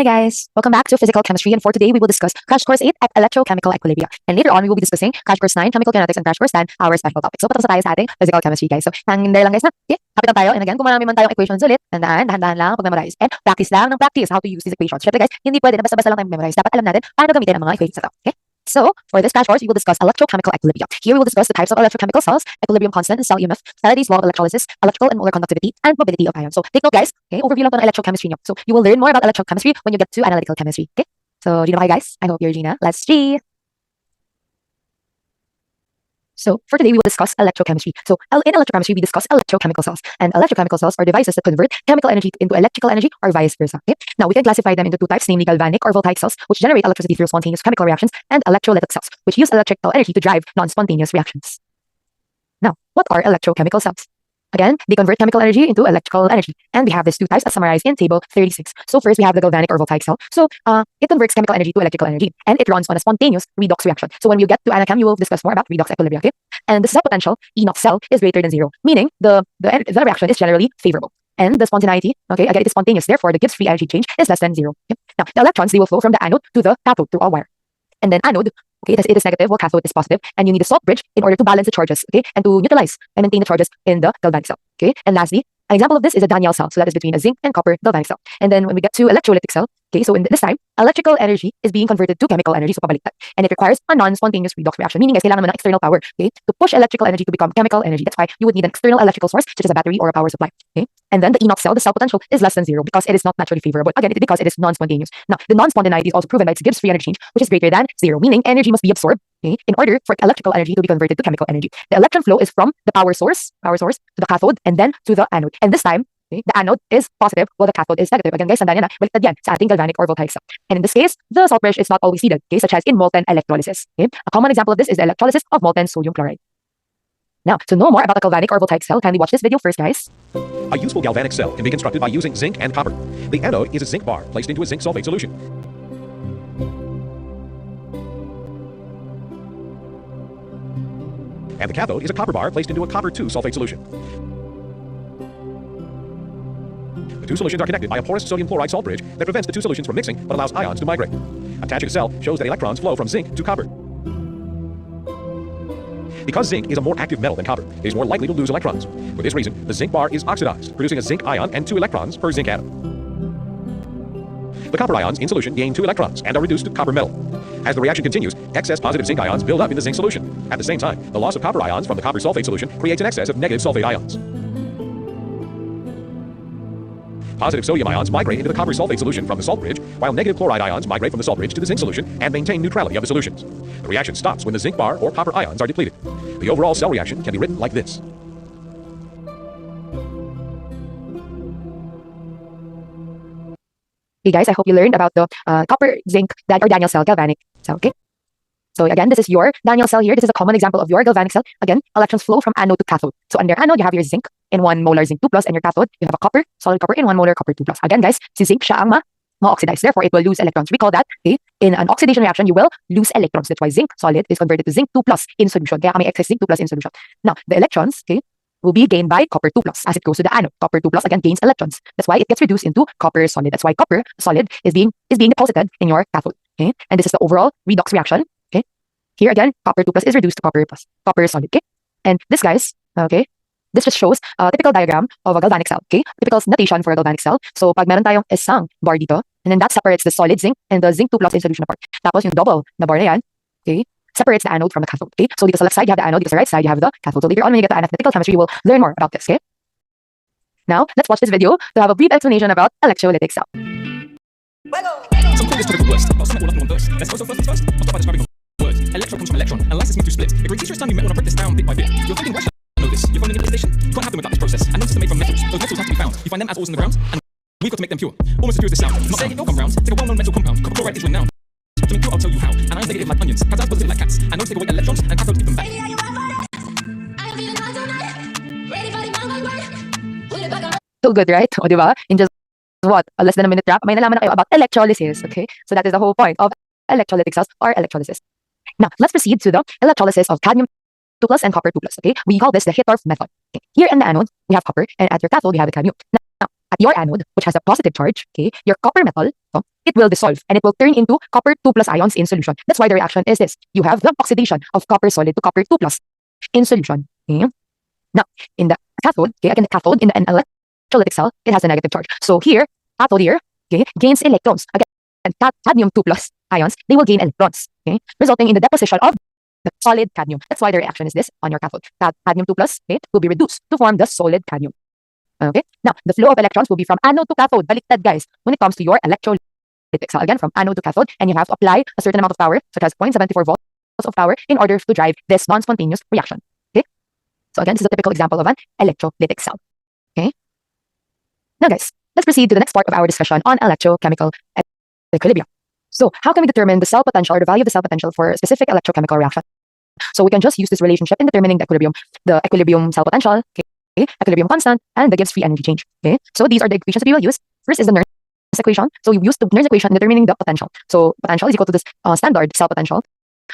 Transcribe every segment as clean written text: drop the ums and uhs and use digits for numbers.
Hi guys, welcome back to Physical Chemistry, and for today we will discuss Crash Course 8 at Electrochemical Equilibria. And later on we will be discussing Crash Course 9, Chemical Kinetics, and Crash Course 10, our special topic. So patapos na tayo sa ating Physical Chemistry guys. So hangin there lang guys na. Okay, happy lang tayo. And again, kung marami man tayong equations ulit, dahan-dahan lang pag-memorize. And practice lang ng practice how to use these equations. Syempre guys, hindi pwede na basta-basta lang tayo memorize. Dapat alam natin paano gamitin ang mga equations na to. Okay? So, for this crash course, we will discuss electrochemical equilibria. Here we will discuss the types of electrochemical cells, equilibrium constant and cell EMF, Faraday's law of electrolysis, electrical and molar conductivity, and mobility of ions. So, take note guys, okay, overview lang to ng electrochemistry nyo. So, you will learn more about electrochemistry when you get to analytical chemistry. Okay? So, Gina ba kayo guys? I hope you're Gina. Let's see. So, for today, we will discuss electrochemistry. So, in electrochemistry, we discuss electrochemical cells. And electrochemical cells are devices that convert chemical energy into electrical energy or vice versa. Okay? Now, we can classify them into two types, namely galvanic or voltaic cells, which generate electricity through spontaneous chemical reactions, and electrolytic cells, which use electrical energy to drive non-spontaneous reactions. Now, what are electrochemical cells? Again, they convert chemical energy into electrical energy. And we have these two types as summarized in table 36. So first, we have the galvanic or voltaic cell. So it converts chemical energy to electrical energy. And it runs on a spontaneous redox reaction. So when we get to Anachem, you will discuss more about redox equilibria. Okay? And the cell potential, E naught cell, is greater than 0. Meaning, the reaction is generally favorable. And the spontaneity, okay, again, it is spontaneous. Therefore, the Gibbs free energy change is less than 0. Okay? Now, the electrons, they will flow from the anode to the cathode through a wire. And then anode, okay, it is negative while cathode is positive, and you need a salt bridge in order to balance the charges, okay, and to neutralize and maintain the charges in the galvanic cell, okay. And lastly, an example of this is a Daniell cell, so that is between a zinc and copper galvanic cell. And then when we get to electrolytic cell, okay, so in this time, electrical energy is being converted to chemical energy, so pabaliktad, and it requires a non-spontaneous redox reaction, meaning guys, kailangan mo ng external power, okay, to push electrical energy to become chemical energy. That's why you would need an external electrical source, such as a battery or a power supply, okay. And then the E naught cell, the cell potential is less than 0 because it is not naturally favorable. Again, because it is non-spontaneous. Now, the non-spontaneity is also proven by its Gibbs free energy change, which is greater than 0, meaning energy must be absorbed, okay, in order for electrical energy to be converted to chemical energy. The electron flow is from the power source to the cathode, and then to the anode. And this time, okay, the anode is positive while the cathode is negative. Again, guys, tandaan nyo na, baliktad yan sa ating galvanic or voltaic cell. And in this case, the salt bridge is not always needed, okay, such as in molten electrolysis. Okay? A common example of this is the electrolysis of molten sodium chloride. Now, to know more about a galvanic or voltaic cell, kindly watch this video first, guys. A useful galvanic cell can be constructed by using zinc and copper. The anode is a zinc bar placed into a zinc sulfate solution. And the cathode is a copper bar placed into a copper 2 sulfate solution. The two solutions are connected by a porous sodium chloride salt bridge that prevents the two solutions from mixing but allows ions to migrate. Attaching a cell shows that electrons flow from zinc to copper. Because zinc is a more active metal than copper, it is more likely to lose electrons. For this reason, the zinc bar is oxidized, producing a zinc ion and 2 electrons per zinc atom. The copper ions in solution gain 2 electrons and are reduced to copper metal. As the reaction continues, excess positive zinc ions build up in the zinc solution. At the same time, the loss of copper ions from the copper sulfate solution creates an excess of negative sulfate ions. Positive sodium ions migrate into the copper sulfate solution from the salt bridge, while negative chloride ions migrate from the salt bridge to the zinc solution and maintain neutrality of the solutions. The reaction stops when the zinc bar or copper ions are depleted. The overall cell reaction can be written like this. Hey guys, I hope you learned about the copper, zinc, or Daniell cell galvanic cell, okay? So again, this is your Daniell cell here. This is a common example of your galvanic cell. Again, electrons flow from anode to cathode. So under anode, you have your zinc in 1 molar zinc 2 plus, and your cathode, you have a copper, solid copper in 1 molar copper 2 plus. Again, guys, si zinc siya ang ma-oxidize. Therefore, it will lose electrons. Recall that, okay? In an oxidation reaction, you will lose electrons. That's why zinc solid is converted to zinc 2 plus in solution. Kaya may excess zinc 2 plus in solution. Now, the electrons, okay, will be gained by copper 2 plus as it goes to the anode. Copper 2 plus again gains electrons. That's why it gets reduced into copper solid. That's why copper solid is being deposited in your cathode. Okay? And this is the overall redox reaction. Okay? Here again, copper 2 plus is reduced to copper solid. Okay? And this guys, okay, this just shows a typical diagram of a galvanic cell. Okay? Typical notation for a galvanic cell. So pag meron tayong isang bar dito, and then that separates the solid zinc and the zinc 2 plus in solution apart. Tapos yung double na bar na yan, okay, separates the anode from the cathode. Okay? So dito sa left side, you have the anode. Dito sa right side, you have the cathode. So later on, when you get to analytical chemistry, you will learn more about this. Okay? Now, let's watch this video to have a brief explanation about electrolytic cell. Some call this topic worst. I'll sum it all up in one verse. Let's go. So first things first, I'll start by describing the word. Electron comes from electron, and lysis means to split. It brings each time you met when I break this down bit by bit. You're thinking, why should I know this? You're finding an station. You can't have them without this process. And notices are made from metals. Those metals have to be found. You find them as ores in the ground, and we've got to make them pure. Almost as pure as this sound. Not saying it all come round. Take a well-known metal compound. Copper chloride is renowned. To make pure, I'll tell you how. And ions negative like onions. Cations positive like cats. And ions take away electrons, and cathodes give them back. So good, right? O, diba? In just what? Less than a minute wrap, may nalaman na kayo about electrolysis. Okay? So that is the whole point of electrolytic cells or electrolysis. Now, let's proceed to the electrolysis of cadmium 2 plus and copper 2 plus. Okay? We call this the Hittorf method. Okay? Here in the anode, we have copper, and at your cathode, we have the cadmium. Now, at your anode, which has a positive charge, okay, your copper metal, so it will dissolve and it will turn into copper 2 plus ions in solution. That's why the reaction is this. You have the oxidation of copper solid to copper 2 plus in solution. Okay? Now, in the cathode, okay, again, the cathode in an electrolytic cell, it has a negative charge. So here, cathode here, okay, gains electrons. Again, cadmium 2 plus ions, they will gain electrons, okay, resulting in the deposition of the solid cadmium. That's why the reaction is this on your cathode. Cadmium 2 plus, okay, will be reduced to form the solid cadmium. Okay, now the flow of electrons will be from anode to cathode. Baliktad, guys, when it comes to your electrolytic cell. Again, from anode to cathode, and you have to apply a certain amount of power, such as 0.74 volts of power, in order to drive this non-spontaneous reaction. Okay, so again, this is a typical example of an electrolytic cell. Okay, now guys, let's proceed to the next part of our discussion on electrochemical equilibrium. So how can we determine the cell potential or the value of the cell potential for a specific electrochemical reaction? So we can just use this relationship in determining the equilibrium cell potential, okay, equilibrium constant, and the Gibbs free energy change. Okay, so these are the equations that we will use. First is the Nernst equation. So we use the Nernst equation in determining the potential. So potential is equal to this standard cell potential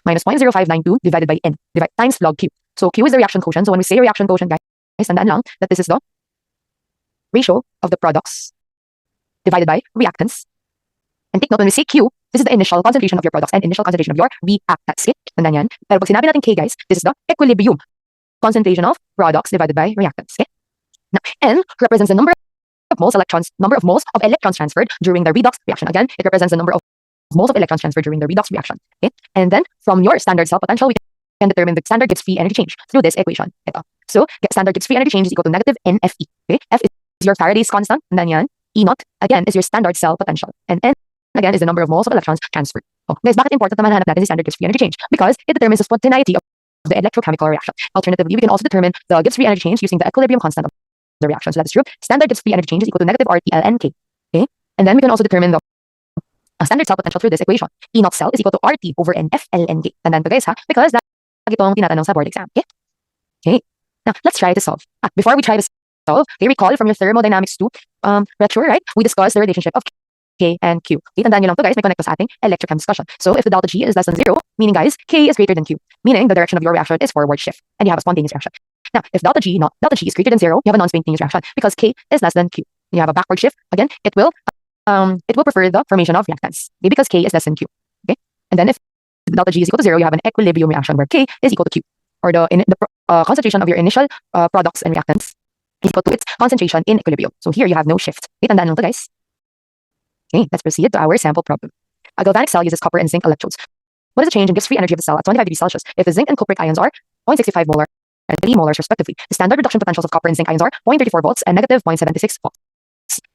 minus 0.0592 divided by N times log Q. So Q is the reaction quotient. So when we say reaction quotient, guys, tandaan lang that this is the ratio of the products divided by reactants. And take note, when we say Q, this is the initial concentration of your products and initial concentration of your reactants. Okay? Tandaan yan. Pero pag sinabi natin K, guys, this is the equilibrium concentration of products divided by reactants. Okay? Now, N represents the number of moles of electrons transferred during the redox reaction. Again, it represents the number of moles of electrons transferred during the redox reaction. Okay? And then from your standard cell potential, we can determine the standard Gibbs free energy change through this equation. Ito. So, standard Gibbs free energy change is equal to negative NFE. Okay? F is your Faraday's constant, and then yan. E naught, again, is your standard cell potential. And N, again, is the number of moles of electrons transferred. Oh, guys, bakit important naman hanap natin si standard Gibbs free energy change? Because it determines the spontaneity of the electrochemical reaction. Alternatively, we can also determine the Gibbs free energy change using the equilibrium constant of the reaction. So that is true. Standard Gibbs free energy change is equal to negative RT/Ln(K). Okay? And then we can also determine the standard cell potential through this equation. E naught cell is equal to RT over NF(Ln(K). Tandaan to, guys, ha? Because lagi itong tinatanong sa board exam. Okay? Okay. Now, let's try to solve. Before we try to solve, okay, recall from your thermodynamics 2 lecture, right? We discussed the relationship of K and Q. Okay, tandaan nyo lang to, guys, may connect to sa ating electrochem discussion. So if the delta G is less than 0, meaning, guys, K is greater than Q, meaning the direction of your reaction is forward shift, and you have a spontaneous reaction. Now, if delta G is greater than 0, you have a non-spontaneous reaction because K is less than Q. You have a backward shift. Again, it will prefer the formation of reactants, okay, because K is less than Q. Okay, and then if delta G is equal to 0, you have an equilibrium reaction where K is equal to Q, or the concentration of your initial products and reactants is equal to its concentration in equilibrium. So here you have no shift. Okay, tandaan lang to, guys. Okay, let's proceed to our sample problem. A galvanic cell uses copper and zinc electrodes. What is the change in Gibbs free energy of the cell at 25 degrees Celsius if the zinc and cupric ions are 0.65 molar and 3 molars respectively? The standard reduction potentials of copper and zinc ions are 0.34 volts and negative 0.76 volts.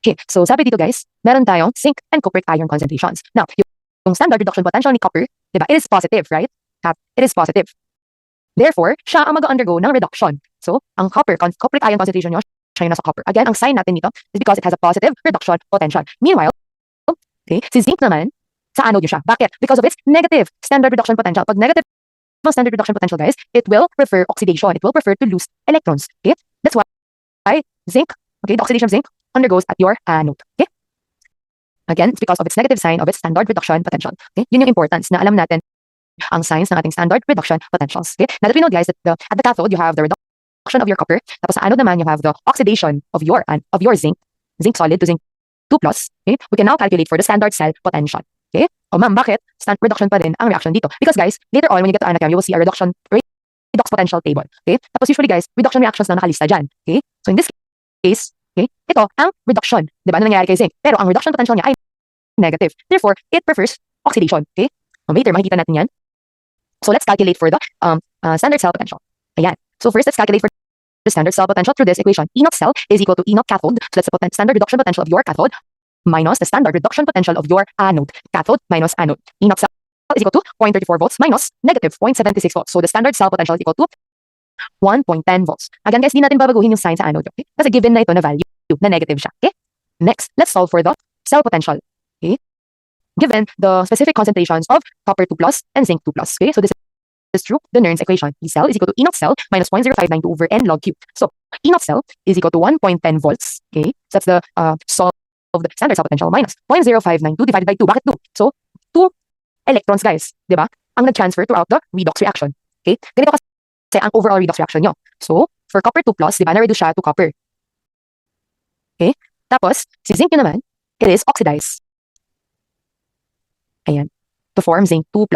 Okay, so sabi dito, guys, meron tayong zinc and cupric ion concentrations. Now, yung standard reduction potential ni copper, diba, it is positive, right? It is positive. Therefore, siya ang mag-undergo ng reduction. So, ang cupric ion concentration nyo, siya yung nasa copper. Again, ang sign natin dito is because it has a positive reduction potential. Meanwhile, okay, si zinc naman, sa anode nyo siya. Bakit? Because of its negative standard reduction potential. Pag negative standard reduction potential, guys, it will prefer oxidation. It will prefer to lose electrons. Okay? That's why zinc, okay, the oxidation of zinc undergoes at your anode. Okay? Again, it's because of its negative sign of its standard reduction potential. Okay? Yun yung importance na alam natin ang signs ng ating standard reduction potentials. Okay? Now that we know, guys, that at the cathode, you have the reduction of your copper. Tapos sa anode naman, you have the oxidation of your zinc solid to zinc 2 plus. Okay? We can now calculate for the standard cell potential. Okay? O ma'am, bakit reduction pa rin ang reaction dito? Because, guys, later on, when you get to anachem, you will see a redox potential table. Okay? Tapos usually, guys, reduction reactions na nakalista dyan. Okay? So in this case, okay, ito ang reduction. Diba? Ano nangyayari kay zinc? Pero ang reduction potential niya ay negative. Therefore, it prefers oxidation. Okay? Later, makikita natin yan. So let's calculate for the standard cell potential. Ayan. So first, let's calculate for the standard cell potential through this equation. E naught cell is equal to E naught cathode. So that's the standard reduction potential of your cathode minus the standard reduction potential of your anode. Cathode minus anode. E naught cell is equal to 0.34 volts minus negative 0.76 volts. So the standard cell potential is equal to 1.10 volts. Again, guys, di natin babaguhin yung sign sa anode. Okay? Kasi given na ito na value, na negative siya. Okay? Next, let's solve for the cell potential. Okay? Given the specific concentrations of copper 2 plus and zinc 2 plus. Okay? So this is true. The Nernst equation. E cell is equal to E naught cell minus 0.0592 over N log Q. So E naught cell is equal to 1.10 volts. Okay? So that's the solve of the standard cell potential minus 0.0592 divided by 2. Bakit 2? So 2 electrons, guys. Diba? Ang nag-transfer throughout the redox reaction. Okay? Ganito kasi ang overall redox reaction nyo. So for copper 2 plus, diba, na-reduce siya to copper. Okay? Tapos, si zinc nyo naman, it is oxidized. Ayan. To form zinc 2+.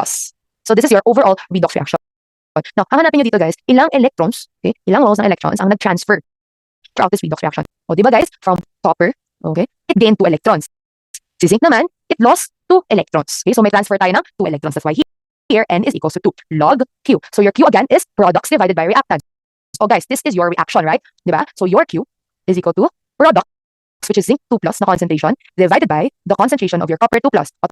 So this is your overall redox reaction. Now, hahanapin nyo dito guys, ilang electrons, okay, ilang moles ng electrons ang nag-transfer throughout this redox reaction. O diba guys, from copper, okay, it gained 2 electrons. Si zinc naman, it lost 2 electrons. Okay, so may transfer tayo ng 2 electrons. That's why here N is equals to 2 log Q. So your Q again is products divided by reactants. So guys, this is your reaction, right? Diba? So your Q is equal to products, which is zinc 2+ na concentration, divided by the concentration of your copper 2+. O,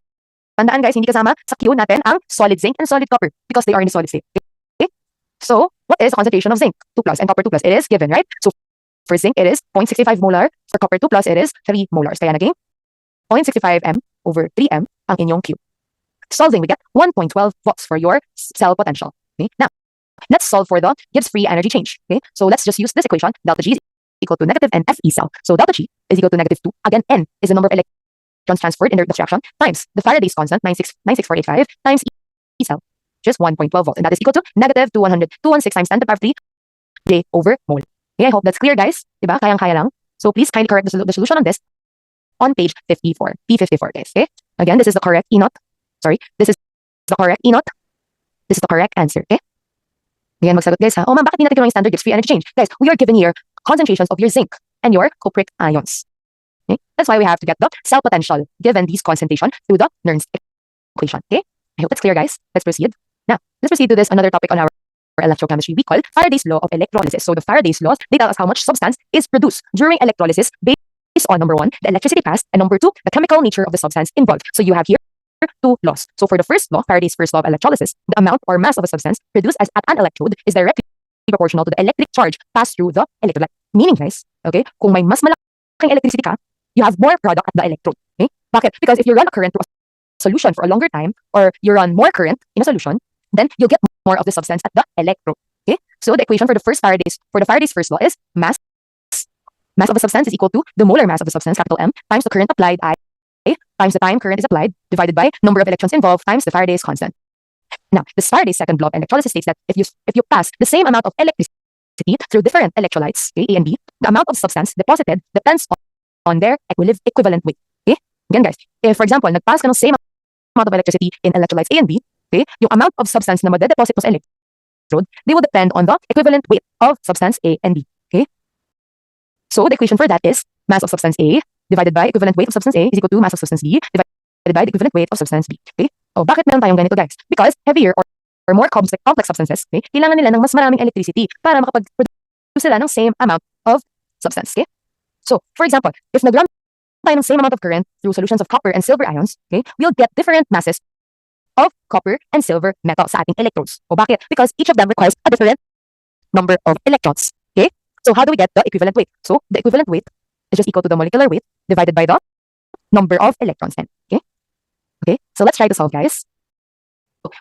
tandaan guys, hindi kasama sa Q natin ang solid zinc and solid copper because they are in the solid state. Okay? So, what is the concentration of zinc 2+ and copper 2+? It is given, right? So, for zinc, it is 0.65 molar. For copper 2+, it is 3 molars. Kaya naging 0.65 m over 3 m ang inyong Q. Solving, we get 1.12 volts for your cell potential. Okay? Now, let's solve for the Gibbs free energy change. Okay? So, let's just use this equation. Delta G is equal to negative N FE cell. So, delta G is equal to negative 2. Again, N is the number of electrons transferred in the redox reaction times the Faraday's constant, 96485, times E cell, just 1.12 volts. And that is equal to negative 216 times 10 to the power of 3 J over mole. Okay, I hope that's clear, guys. Diba? Kayang-kaya lang. So, please kindly correct the solution on this on page 54. P54, guys. Okay? Again, this is the correct E naught. Sorry, this is the correct E naught. This is the correct answer. Okay? Again, magsagot, guys, ha? Oh, ma'am, bakit di natin gawin standard Gibbs free energy change? Guys, we are given here concentrations of your zinc and your cupric ions. Okay? That's why we have to get the cell potential given these concentration through the Nernst equation. Okay? I hope that's clear, guys. Let's proceed. Now, let's proceed to this another topic on our electrochemistry we call Faraday's law of electrolysis. So the Faraday's laws, they tell us how much substance is produced during electrolysis based on number 1, the electricity passed, and number 2, the chemical nature of the substance involved. So you have here 2 laws. So for the first law, Faraday's first law of electrolysis, the amount or mass of a substance produced as at an electrode is directly proportional to the electric charge passed through the electrolyte. Meaning, guys, okay, kung may mas malaking electricity ka, you have more product at the electrode. Okay? Bakit? Because if you run a current through a solution for a longer time, or you run more current in a solution, then you'll get more of the substance at the electrode. Okay? So the equation for the Faraday's first law is mass of a substance is equal to the molar mass of the substance, capital M, times the current applied, I, times the time current is applied, divided by number of electrons involved, times the Faraday's constant. Now, the Faraday's second law of electrolysis states that if you pass the same amount of electricity through different electrolytes, okay, A and B, the amount of substance deposited depends on their equivalent weight. Okay? Again, guys, if for example, nagpass ka ng same amount of electricity in electrolytes A and B, okay, yung amount of substance na madedeposit mo sa electrode, they will depend on the equivalent weight of substance A and B. Okay? So the equation for that is mass of substance A divided by equivalent weight of substance A is equal to mass of substance B divided by the equivalent weight of substance B. Okay? Oh, bakit meron tayong ganito, guys? Because heavier or more complex substances, okay, kailangan nila ng mas maraming electricity para makapag-produce sila ng same amount of substance. Okay? So, for example, if nag-run tayo ng same amount of current through solutions of copper and silver ions, okay, we'll get different masses of copper and silver metal sa ating electrodes. O bakit? Because each of them requires a different number of electrons. Okay? So how do we get the equivalent weight? So the equivalent weight is just equal to the molecular weight divided by the number of electrons n. Okay? Okay? So let's try to solve, guys.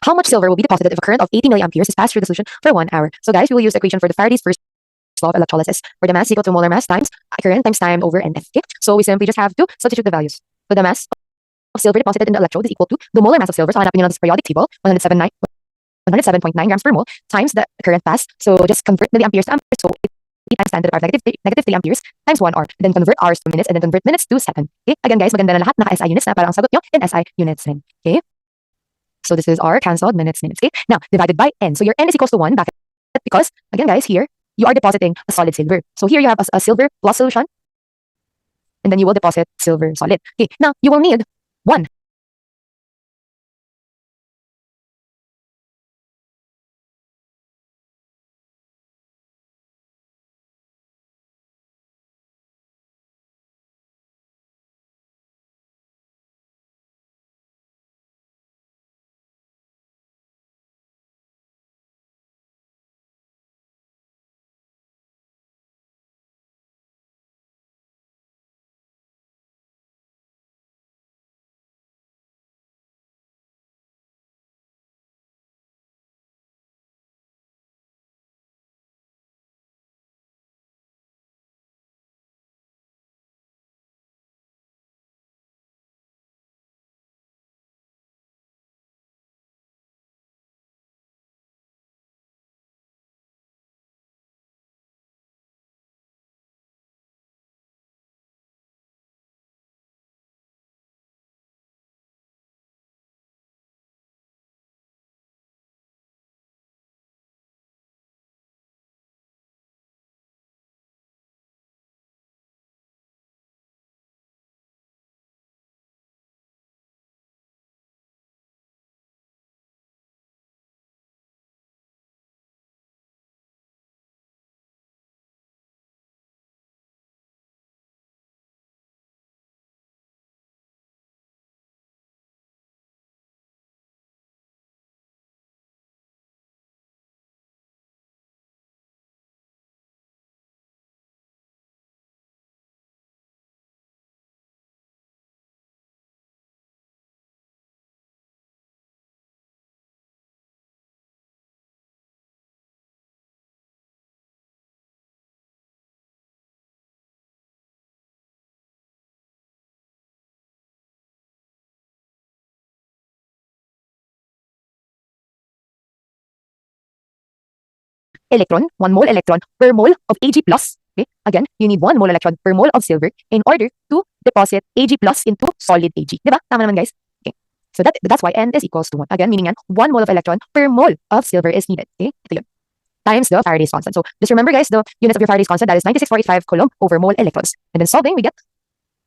How much silver will be deposited if a current of 80 milliamperes is passed through the solution for 1 hour? So guys, we will use the equation for the Faraday's first law of electrolysis, where the mass equal to molar mass times current times time over NF. Okay? So we simply just have to substitute the values. So the mass of silver deposited in the electrode is equal to the molar mass of silver. So hanapin nyo lang this periodic table, 107.9 grams per mole times the current passed. So just convert milliamperes to amperes. So 80 times 10 to the power of negative 3 amperes times 1 hour. Then convert hours to minutes and then convert minutes to second. Okay? Again, guys, maganda na lahat naka-SI units na, parang ang sagot nyo in SI units rin. Okay? So this is our cancelled minutes. Okay? Now, divided by N. So your N is equals to 1. Bakit? Because, again, guys, here, you are depositing a solid silver. So here you have a silver plus solution. And then you will deposit silver solid. Okay? Now, you will need 1 electron, 1 mole electron per mole of Ag plus. Okay, again, you need 1 mole electron per mole of silver in order to deposit Ag plus into solid Ag. Diba? Tama naman, guys. Okay. So that's why N is equals to 1. Again, meaning yan, 1 mole of electron per mole of silver is needed. Okay, ito yun. Times the Faraday's constant. So just remember, guys, the units of your Faraday's constant, that is 96.485 coulomb over mole electrons. And then solving, we get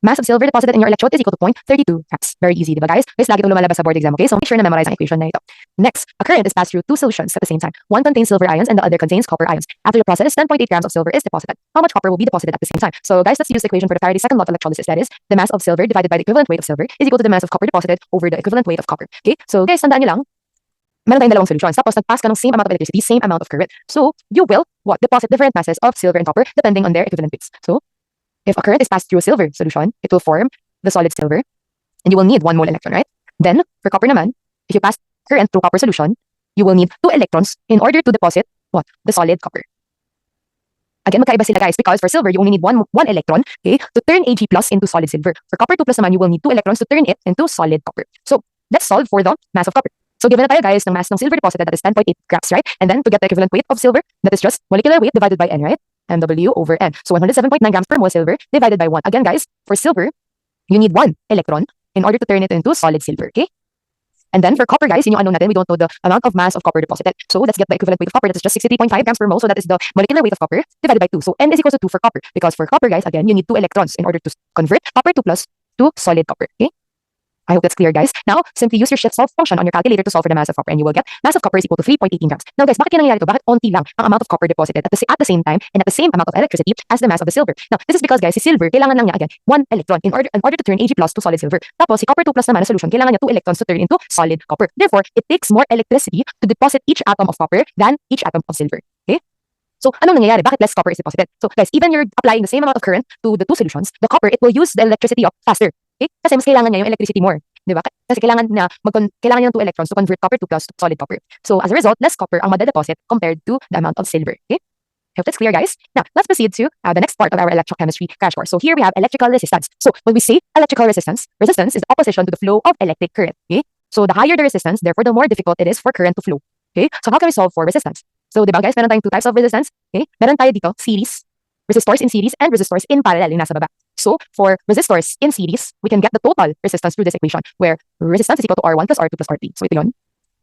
mass of silver deposited in your electrode is equal to 0.32 grams. Very easy, diba, guys? Guys, lagi itong lumalabas sa board exam, okay? So make sure na memorize ang equation na ito. Next, a current is passed through 2 solutions at the same time. One contains silver ions and the other contains copper ions. After the process, 10.8 grams of silver is deposited. How much copper will be deposited at the same time? So guys, let's use the equation for the Faraday's second law of electrolysis. That is, the mass of silver divided by the equivalent weight of silver is equal to the mass of copper deposited over the equivalent weight of copper. Okay? So guys, tandaan nyo lang, meron tayong dalawang solutions. Tapos nag-pass ka ng same amount of electricity, same amount of current. So you will deposit different masses of silver and copper depending on their equivalent weights. So if a current is passed through a silver solution, it will form the solid silver, and you will need 1 mole electron, right? Then for copper naman, if you pass current through copper solution, you will need 2 electrons in order to deposit the solid copper. Again, magkaiba sila, guys, because for silver you only need one electron, okay, to turn Ag plus into solid silver. For copper 2 plus naman, you will need 2 electrons to turn it into solid copper. So let's solve for the mass of copper. So given na tayo, guys, ng mass ng silver deposited, that is 10.8 grams, right? And then to get the equivalent weight of silver, that is just molecular weight divided by N, right? MW over N. So 107.9 grams per mole silver divided by 1. Again, guys, for silver, you need 1 electron in order to turn it into solid silver, okay? And then for copper, guys, yun yung unknown natin. We don't know the amount of mass of copper deposited. So let's get the equivalent weight of copper. That is just 63.5 grams per mole. So that is the molecular weight of copper divided by 2. So N is equal to 2 for copper. Because for copper, guys, again, you need 2 electrons in order to convert copper 2 plus to solid copper, okay? I hope that's clear, guys. Now, simply use your shift solve function on your calculator to solve for the mass of copper, and you will get mass of copper is equal to 3.18 grams. Now, guys, bakit yan nangyayari to? Bakit onti lang ang amount of copper deposited at the same time and at the same amount of electricity as the mass of the silver? Now, this is because, guys, si silver, kailangan lang niya, again, 1 electron in order to turn Ag plus to solid silver. Tapos, si copper 2 plus naman na solution, kailangan niya 2 electrons to turn into solid copper. Therefore, it takes more electricity to deposit each atom of copper than each atom of silver. Okay? So, anong nangyayari? Bakit less copper is deposited? So, guys, even you're applying the same amount of current to the 2 solutions, the copper, it will use the electricity up faster. Okay? Kasi mas kailangan niya yung electricity more. Diba? Kasi kailangan niya ng 2 electrons to convert copper 2 plus to solid copper. So, as a result, less copper ang made-deposit compared to the amount of silver. Okay? I hope that's clear, guys. Now, let's proceed to the next part of our electrochemistry crash course. So, here we have electrical resistance. So, when we say electrical resistance is the opposition to the flow of electric current. Okay? So, the higher the resistance, therefore, the more difficult it is for current to flow. Okay? So, how can we solve for resistance? So, diba, guys, meron tayong 2 types of resistance. Okay? Meron tayo dito, series, resistors in series, and resistors in parallel, yung nasa baba. So, for resistors in series, we can get the total resistance through this equation, where resistance is equal to R1 plus R2 plus R3. So, ito yun.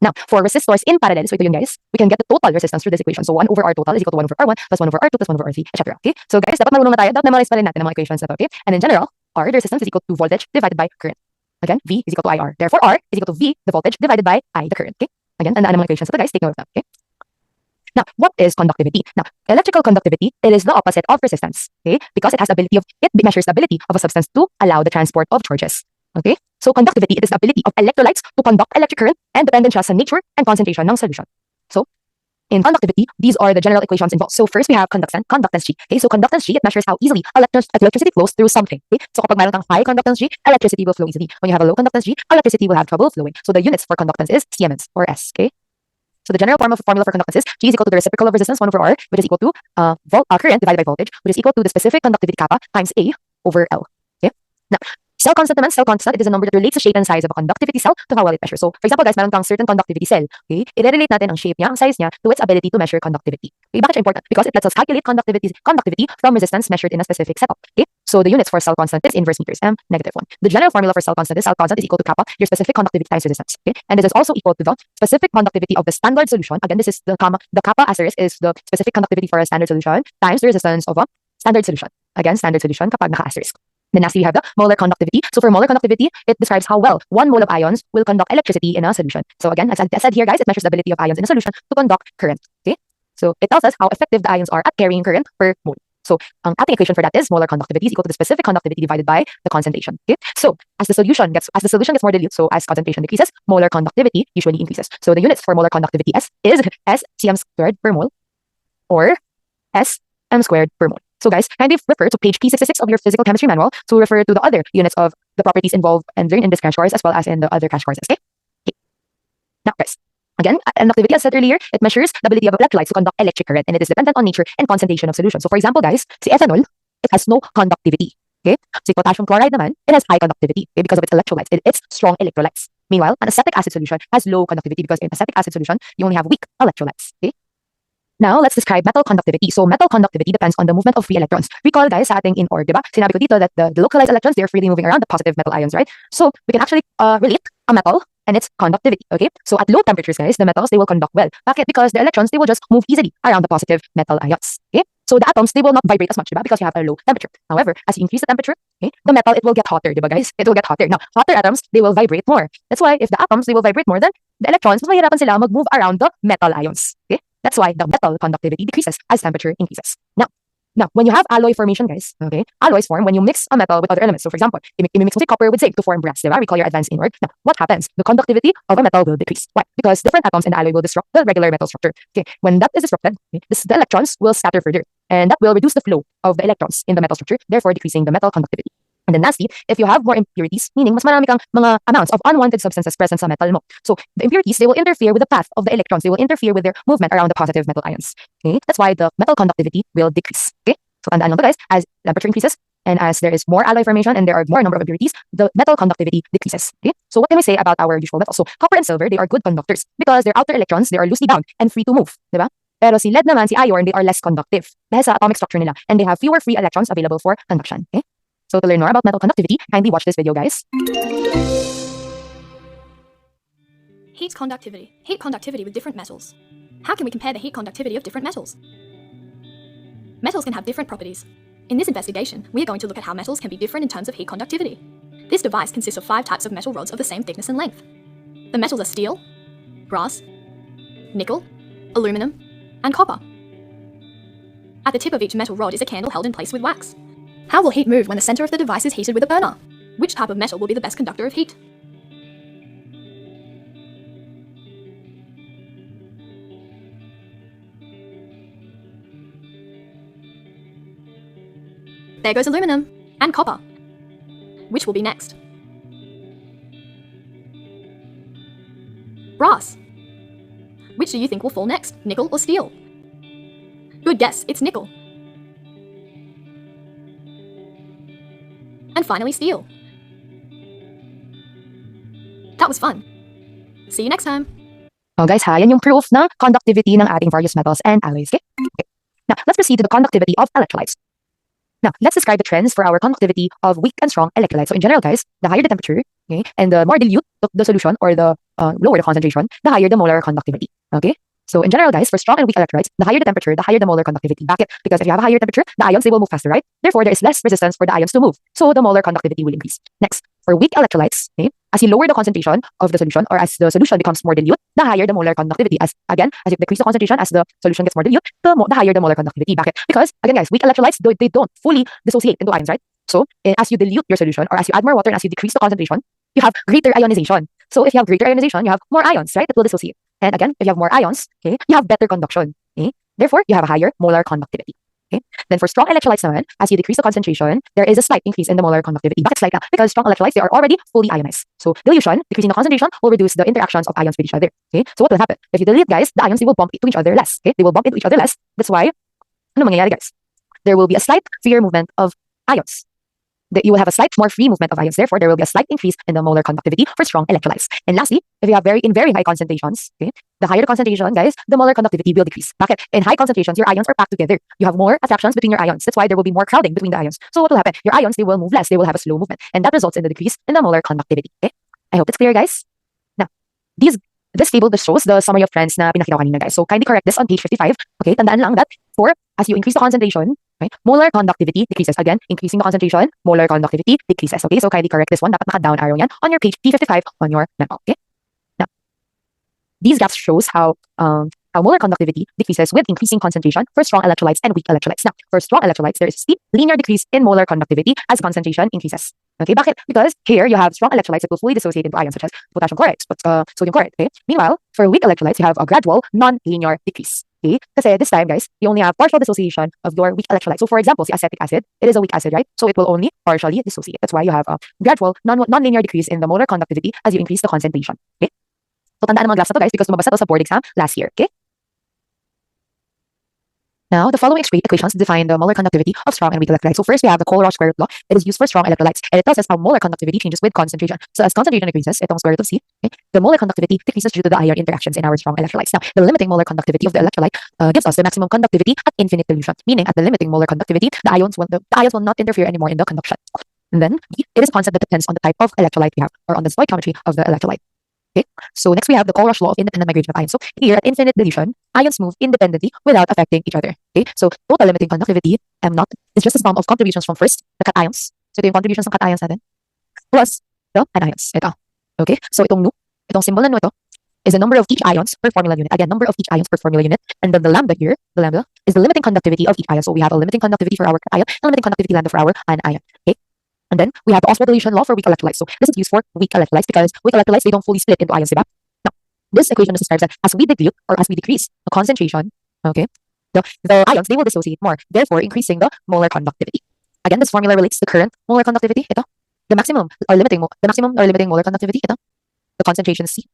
Now, for resistors in parallel, so ito yun, guys, we can get the total resistance through this equation. So, 1 over R total is equal to 1 over R1 plus 1 over R2 plus 1 over R3, etc. Okay? So, guys, dapat marunong na tayo. Dapat memorize pa rin natin ang mga equations na to, okay? And in general, R, the resistance, is equal to voltage divided by current. Again, V is equal to IR. Therefore, R is equal to V, the voltage, divided by I, the current. Okay? Again, tandaan ang mga equations na to, guys. Take note of them, okay? Now, what is conductivity? Now, electrical conductivity, it is the opposite of resistance, okay? Because it measures the ability of a substance to allow the transport of charges, okay? So, conductivity, it is the ability of electrolytes to conduct electric current and dependent siya sa nature and concentration ng solution. So, in conductivity, these are the general equations involved. So, first we have conductance G, okay? So, conductance G, it measures how easily electricity flows through something, okay? So, kapag mayroon kang high conductance G, electricity will flow easily. When you have a low conductance G, electricity will have trouble flowing. So, the units for conductance is Siemens or S, okay? So the general formula for conductance is G is equal to the reciprocal of resistance 1 over R, which is equal to current divided by voltage, which is equal to the specific conductivity kappa times A over L. Okay? Now, cell constant naman, cell constant, it is a number that relates the shape and size of a conductivity cell to how well it measures. So, for example, guys, meron kang certain conductivity cell. Okay? I-relate natin ang shape niya, ang size niya, to its ability to measure conductivity. Okay? Bakit siya important? Because it lets us calculate conductivity from resistance measured in a specific setup. Okay? So the units for cell constant is inverse meters, -1. The general formula for cell constant is equal to kappa, your specific conductivity times resistance. Okay? And this is also equal to the specific conductivity of the standard solution. Again, this is the kappa asterisk is the specific conductivity for a standard solution times the resistance of a standard solution. Again, standard solution kapag naka-asterisk. Then lastly, we have the molar conductivity. So for molar conductivity, it describes how well 1 mole of ions will conduct electricity in a solution. So again, as I said here, guys, it measures the ability of ions in a solution to conduct current. Okay? So it tells us how effective the ions are at carrying current per mole. So, ang ating equation for that is molar conductivity is equal to the specific conductivity divided by the concentration. Okay? So, as the solution gets more dilute, so as concentration decreases, molar conductivity usually increases. So, the units for molar conductivity S is SCM squared per mole or SM squared per mole. So, guys, kindly refer to page P66 of your physical chemistry manual to refer to the other units of the properties involved and learned in this crash course as well as in the other crash courses. Okay? Now, guys. Again, conductivity, as said earlier, it measures the ability of electrolytes to conduct electric current, and it is dependent on nature and concentration of solution. So, for example, guys, si ethanol, it has no conductivity. Okay? Si potassium chloride naman, it has high conductivity, okay, because of its electrolytes. It's strong electrolytes. Meanwhile, an acetic acid solution has low conductivity because in acetic acid solution, you only have weak electrolytes. Okay? Now, let's describe metal conductivity. So, metal conductivity depends on the movement of free electrons. Recall, guys, sa ating in-org, diba? Sinabi ko dito that the localized electrons, they're freely moving around the positive metal ions, right? So, we can actually relate a metal and its conductivity, okay? So, at low temperatures, guys, the metals, they will conduct well. Bakit? Because the electrons, they will just move easily around the positive metal ions, okay? So, the atoms, they will not vibrate as much, diba? Because you have a low temperature. However, as you increase the temperature, okay, the metal, it will get hotter, diba, guys? It will get hotter. Now, hotter atoms, they will vibrate more. That's why, if the atoms, they will vibrate more, then the electrons, mas mahirapan sila mag-move around the metal ions, okay? That's why the metal conductivity decreases as temperature increases. Now, when you have alloy formation, guys, okay, alloys form when you mix a metal with other elements. So, for example, if you mix copper with zinc to form brass, diba? We call your advanced inward. Now, what happens? The conductivity of a metal will decrease. Why? Because different atoms in the alloy will disrupt the regular metal structure. Okay, when that is disrupted, okay, the electrons will scatter further, and that will reduce the flow of the electrons in the metal structure, therefore decreasing the metal conductivity. And then lastly, if you have more impurities, meaning mas marami kang mga amounts of unwanted substances present sa metal mo. So the impurities, they will interfere with the path of the electrons. They will interfere with their movement around the positive metal ions. Okay? That's why the metal conductivity will decrease. Okay? So tandaan lang to, guys, as temperature increases and as there is more alloy formation and there are more number of impurities, the metal conductivity decreases. Okay? So what can we say about our usual metals? So copper and silver, they are good conductors because their outer electrons, they are loosely bound and free to move. Diba? Pero si lead naman, si iron, they are less conductive dahil sa atomic structure nila and they have fewer free electrons available for conduction. Okay? So to learn more about metal conductivity, kindly watch this video, guys. Heat conductivity. Heat conductivity with different metals. How can we compare the heat conductivity of different metals? Metals can have different properties. In this investigation, we are going to look at how metals can be different in terms of heat conductivity. This device consists of 5 types of metal rods of the same thickness and length. The metals are steel, brass, nickel, aluminum, and copper. At the tip of each metal rod is a candle held in place with wax. How will heat move when the center of the device is heated with a burner? Which type of metal will be the best conductor of heat? There goes aluminum and copper. Which will be next? Brass. Which do you think will fall next, nickel or steel? Good guess, it's nickel. And finally, steel. That was fun. See you next time. Oh, guys, ha, yan yung proof ng conductivity ng ating various metals and alloys. Okay? Now, let's proceed to the conductivity of electrolytes. Now, let's describe the trends for our conductivity of weak and strong electrolytes. So, in general, guys, the higher the temperature, okay, and the more dilute the solution or the lower the concentration, the higher the molar conductivity. Okay? So, in general, guys, for strong and weak electrolytes, the higher the temperature, the higher the molar conductivity. Bakit? Because if you have a higher temperature, the ions, they will move faster, right? Therefore, there is less resistance for the ions to move. So, the molar conductivity will increase. Next, for weak electrolytes, okay, as you lower the concentration of the solution or as the solution becomes more dilute, the higher the molar conductivity. As you decrease the concentration, as the solution gets more dilute, the higher the molar conductivity. Bakit? Because, again, guys, weak electrolytes, they don't fully dissociate into ions, right? So, as you dilute your solution or as you add more water and as you decrease the concentration, you have greater ionization. So, if you have greater ionization, you have more ions, right? It will dissociate. And again, if you have more ions, okay, you have better conduction. Okay? Therefore, you have a higher molar conductivity. Okay? Then for strong electrolytes naman, as you decrease the concentration, there is a slight increase in the molar conductivity. Bakit slight? Because strong electrolytes, they are already fully ionized. So dilution, decreasing the concentration, will reduce the interactions of ions with each other. Okay? So what will happen? If you dilute, guys, the ions, they will bump into each other less. Okay? They will bump into each other less. That's why, ano mangyayari, guys? There will be a slight freer movement of ions. You will have a slight more free movement of ions. Therefore, there will be a slight increase in the molar conductivity for strong electrolytes. And lastly, if you have in very high concentrations, okay, the higher the concentration, guys, the molar conductivity will decrease. Bakit? In high concentrations, your ions are packed together. You have more attractions between your ions. That's why there will be more crowding between the ions. So what will happen? Your ions, they will move less. They will have a slow movement. And that results in the decrease in the molar conductivity. Okay? I hope it's clear, guys. Now, this table, this shows the summary of trends na pinakita ko kanina, guys. So kindly correct this on page 55. Okay, tandaan lang that as you increase the concentration, okay, molar conductivity decreases. Again, increasing the concentration, molar conductivity decreases. Okay, so kindly correct this one. Dapat naka-down arrow yan on your page P55 on your memo. Okay. Now, these graphs shows how molar conductivity decreases with increasing concentration for strong electrolytes and weak electrolytes. Now, for strong electrolytes, there is a steep linear decrease in molar conductivity as concentration increases. Okay, bakit? Because here you have strong electrolytes that will fully dissociate into ions such as potassium chloride, sodium chloride. Okay. Meanwhile, for weak electrolytes, you have a gradual non-linear decrease. Okay, kasi this time, guys, you only have partial dissociation of your weak electrolyte. So, for example, si acetic acid, it is a weak acid, right? So it will only partially dissociate. That's why you have a gradual non-linear decrease in the molar conductivity as you increase the concentration. Okay. So tandaan ang mga graphs na to, guys, because lumabas na to sa board exam last year. Okay. Now, the following equations define the molar conductivity of strong and weak electrolytes. So first, we have the Kohlrausch square root law. It is used for strong electrolytes, and it tells us how molar conductivity changes with concentration. So as concentration increases, itong square root of C, okay, the molar conductivity decreases due to the ion interactions in our strong electrolytes. Now, the limiting molar conductivity of the electrolyte gives us the maximum conductivity at infinite dilution, meaning at the limiting molar conductivity, the ions will not interfere anymore in the conduction. And then, it is a concept that depends on the type of electrolyte we have, or on the stoichiometry of the electrolyte. Okay, so next we have the Kohlrausch law of independent migration of ions. So here at infinite dilution, ions move independently without affecting each other. Okay, so total limiting conductivity M naught is just a sum of contributions from first the cations. So ito yung contributions ng cations natin plus the anions. Ito. Okay, so itong nu, itong symbol na nu ito is the number of each ions per formula unit. Again, number of each ions per formula unit, and then the lambda here, the lambda is the limiting conductivity of each ion. So we have a limiting conductivity for our cation and limiting conductivity lambda for our anion. Okay. And then we have the Oswald dilution law for weak electrolytes. So this is used for weak electrolytes because weak electrolytes, they don't fully split into ions, diba? Now, this equation describes that as we dilute or as we decrease the concentration, okay, the ions, they will dissociate more, therefore increasing the molar conductivity. Again, this formula relates the current molar conductivity, ito, the maximum or limiting molar conductivity, ito, the concentration C.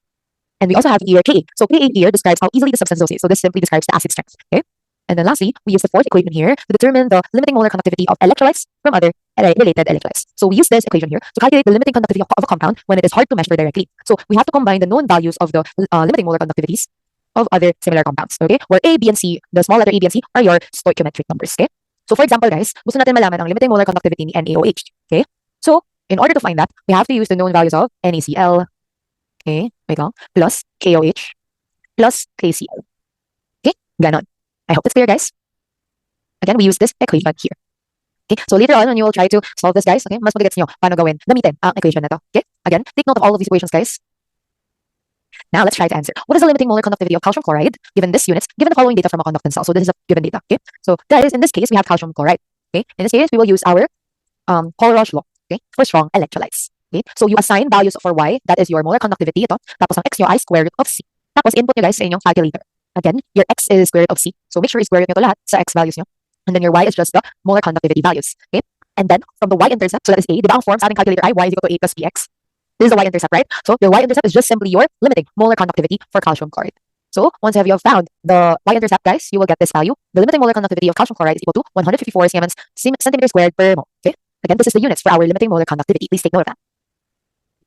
And we also have here Ka. So Ka here describes how easily the substance dissociates. So this simply describes the acid strength, okay? And then lastly, we use the fourth equation here to determine the limiting molar conductivity of electrolytes from other related electrolytes. So we use this equation here to calculate the limiting conductivity of a compound when it is hard to measure directly. So we have to combine the known values of the limiting molar conductivities of other similar compounds, okay? Where A, B, and C, the small letter A, B, and C are your stoichiometric numbers, okay? So for example, guys, gusto natin malaman ang limiting molar conductivity ni NaOH, okay? So in order to find that, we have to use the known values of NaCl, okay, wait lang, plus KOH, plus KCl, okay? Ganon. I hope it's clear, guys. Again, we use this equation here. Okay, so later on, when you will try to solve this, guys, okay, mas magigets nyo paano gawin, gamitin ang equation na to. Okay, again, take note of all of these equations, guys. Now, let's try to answer. What is the limiting molar conductivity of calcium chloride given this units, given the following data from a conductance cell? So this is a given data, okay? So guys, in this case, we have calcium chloride, okay? In this case, we will use our Kohlrausch law, okay, for strong electrolytes, okay? So you assign values for Y, that is your molar conductivity, ito, tapos ang X nyo ay square root of C. Tapos input nyo, guys, sa inyong calculator. Again, your X is square root of C. So make sure i-square root nyo to lahat sa X values nyo. And then your Y is just the molar conductivity values, okay? And then from the Y-intercept, so that is A, di ba ang form sa ating calculator ay Y is equal to A plus BX? This is the Y-intercept, right? So your Y-intercept is just simply your limiting molar conductivity for calcium chloride. So once you have found the Y-intercept, guys, you will get this value. The limiting molar conductivity of calcium chloride is equal to 154 centimeters squared per mole, okay? Again, this is the units for our limiting molar conductivity. Please take note of that.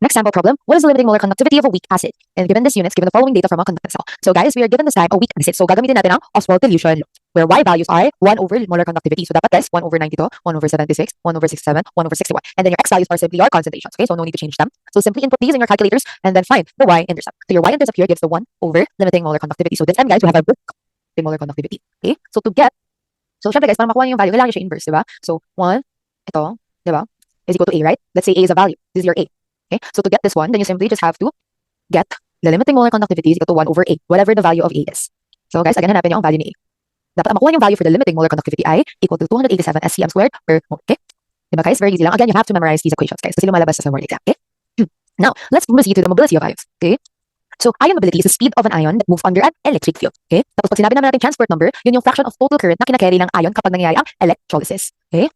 Next sample problem, what is the limiting molar conductivity of a weak acid? And given this units, given the following data from a conductance cell. So guys, we are given this time a weak acid. So gagamitin natin ang Oswald dilution law, where Y values are 1 over molar conductivity. So dapat guys, 1 over 92, 1 over 76, 1 over 67, 1 over 61. And then your X values are simply your concentrations, okay? So no need to change them. So simply input these in your calculators and then find the Y-intercept. So your Y-intercept here gives the 1 over limiting molar conductivity. So this time guys, we have a limiting molar conductivity, okay? So syempre guys, para makuha niyo yung value, kailangan siya inverse, diba? So 1, ito, diba, is equal to A, right? Let's say A is a value. This is your A. Okay, so to get this one, then you simply just have to get the limiting molar conductivity is equal to 1 over A, whatever the value of A is. So guys, again, hanapin nyo ang value ni A. Dapat ang makuha yung value for the limiting molar conductivity ay equal to 287 SCM squared per mole. Okay? Diba guys? Very easy lang. Again, you have to memorize these equations, guys, kasi lumalabas sa word exam. Okay? Now, let's proceed to the mobility of ions. Okay? So, ion mobility is the speed of an ion that moves under an electric field. Okay? Tapos pag sinabi naman natin transport number, yun yung fraction of total current na kinakarry ng ion kapag nangyayari ang electrolysis. Okay?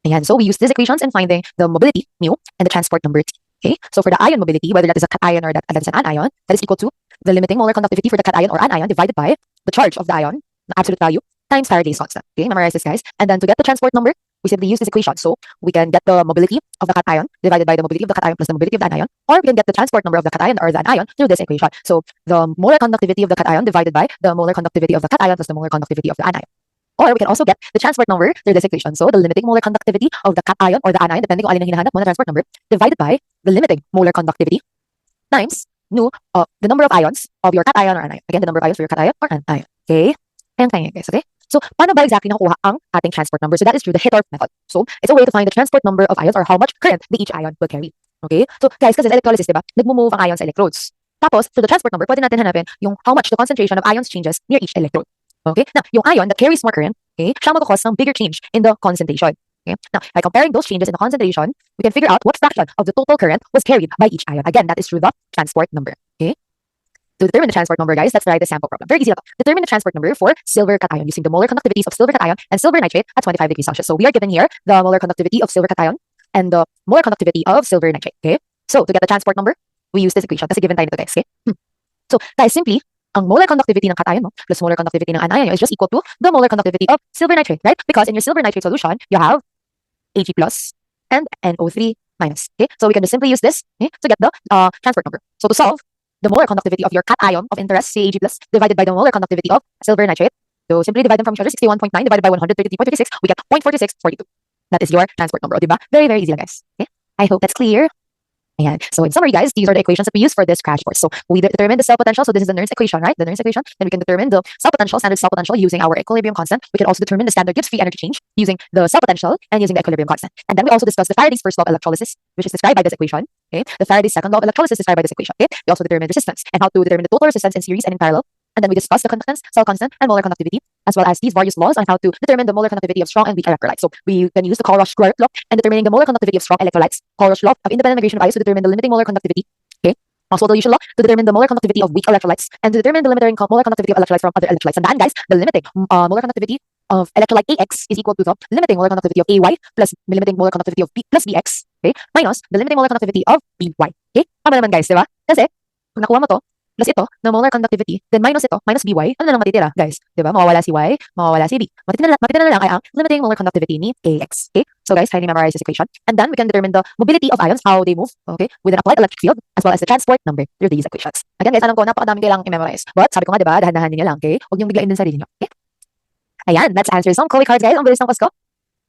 Ayan. So, we use these equations in finding the mobility, mu, and the transport number, T. Okay, so for the ion mobility, whether that is a cation or that is an anion, that is equal to the limiting molar conductivity for the cation or anion divided by the charge of the ion, the absolute value, times Faraday's constant. Okay, memorize this, guys. And then to get the transport number, we simply use this equation. So we can get the mobility of the cation divided by the mobility of the cation plus the mobility of the anion, or we can get the transport number of the cation or the anion through this equation. So the molar conductivity of the cation divided by the molar conductivity of the cation plus the molar conductivity of the anion. Or we can also get the transport number through this equation. So the limiting molar conductivity of the cation or the anion, depending on alin ang hinahanap mo na transport number, divided by the limiting molar conductivity times nu, the number of ions of your cation or anion. Again, the number of ions for your cation or anion. Okay? Ayan kaya guys, okay? So, paano ba exactly nakukuha ang ating transport number? So that is through the Hittorf method. So, it's a way to find the transport number of ions or how much current each ion will carry. Okay? So, guys, kasi electrolysis, diba? Nagmo-move ang ions sa electrodes. Tapos, through the transport number, pwede natin hanapin yung how much the concentration of ions changes near each electrode. Okay? Now, yung ion that carries more current, okay, siya magkakos ng bigger change in the concentration. Okay? Now, by comparing those changes in the concentration, we can figure out what fraction of the total current was carried by each ion. Again, that is through the transport number. Okay? To determine the transport number, guys, let's write the sample problem. Very easy. Determine the transport number for silver cation using the molar conductivities of silver cation and silver nitrate at 25 degrees Celsius. So we are given here the molar conductivity of silver cation and the molar conductivity of silver nitrate. Okay? So to get the transport number, we use this equation. That's a given tayo nito, guys. Okay? So, guys, simply, ang molar conductivity ng cation mo plus molar conductivity ng anion is just equal to the molar conductivity of silver nitrate, right? Because in your silver nitrate solution, you have Ag plus and NO3 minus. Okay, so we can just simply use this to get the transport number. So to solve the molar conductivity of your cation of interest, Ag plus, divided by the molar conductivity of silver nitrate, so simply divide them from each other, 61.9 divided by 133.56, we get 0.4642. That is your transport number, diba? Very, very easy lang, guys. Okay, I hope that's clear. Ayan. So in summary, guys, these are the equations that we use for this crash course. So we determine the cell potential. So this is the Nernst equation, right? The Nernst equation. Then we can determine the cell potential, standard cell potential using our equilibrium constant. We can also determine the standard Gibbs free energy change using the cell potential and using the equilibrium constant. And then we also discuss the Faraday's first law of electrolysis, which is described by this equation. Okay. The Faraday's second law of electrolysis is described by this equation. Okay. We also determine resistance and how to determine the total resistance in series and in parallel. And then we discuss the conductance, cell constant, and molar conductivity, as well as these various laws on how to determine the molar conductivity of strong and weak electrolytes. So we can use the Kohlrausch-Square law and determining the molar conductivity of strong electrolytes, Kohlrausch law of independent migration of ions to determine the limiting molar conductivity. Okay. Also dilution law to determine the molar conductivity of weak electrolytes and to determine the limiting molar conductivity of electrolytes from other electrolytes. And then, guys, the limiting molar conductivity of electrolyte AX is equal to the limiting molar conductivity of AY plus limiting molar conductivity of B plus BX, okay, minus the limiting molar conductivity of BY. Okay? Tama naman, guys, di ba? Kasi, kung nakuha mo to, plus ito, na molar conductivity, then minus ito, minus BY, ano na lang matitira, guys? Di ba? Mawawala si Y, mawawala si B. Matitira na lang ay ang limiting molar conductivity ni AX. Okay? So, guys, kindly memorize this equation. And then we can determine the mobility of ions, how they move, okay, with an applied electric field, as well as the transport number through these equations. Again, guys, alam ko, napakadaming kailangang i-memorize. But, sabi ko nga, di ba, dahan-dahan niyo lang, okay? Huwag niyong biglain din sarili niyo, okay? Ayan, let's answer some Chloe cards, guys. Ang bilis ng Pasko.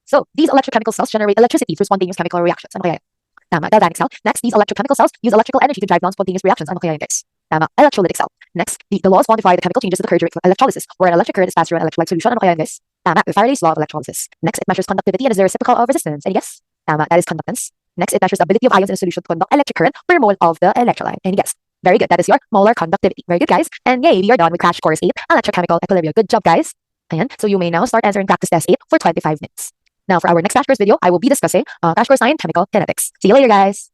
So, these electrochemical cells generate electricity through spontaneous chemical reactions. Ano kaya yun? Tama, galvanic cell. Next, these electrochemical cells use electrical energy to drive non-spontaneous reactions. Ano kaya yun, guys? Tama, electrolytic cell. Next, the laws quantify the chemical changes that occur during electrolysis, where an electric current is passed through an electrolyte solution. Ano kaya yun, guys? Tama, the Faraday's law of electrolysis. Next, it measures conductivity and is the reciprocal of resistance. And yes, tama, that is conductance. Next, it measures the ability of ions in a solution to conduct electric current per mole of the electrolyte. And yes, very good. That is your molar conductivity. Very good, guys. And yay, we are done with crash course 8, electrochemical equilibrium. Good job, guys. Ayan, so you may now start answering practice test 8 for 25 minutes. Now, for our next crash course video, I will be discussing crash course 9, chemical kinetics. See you later, guys.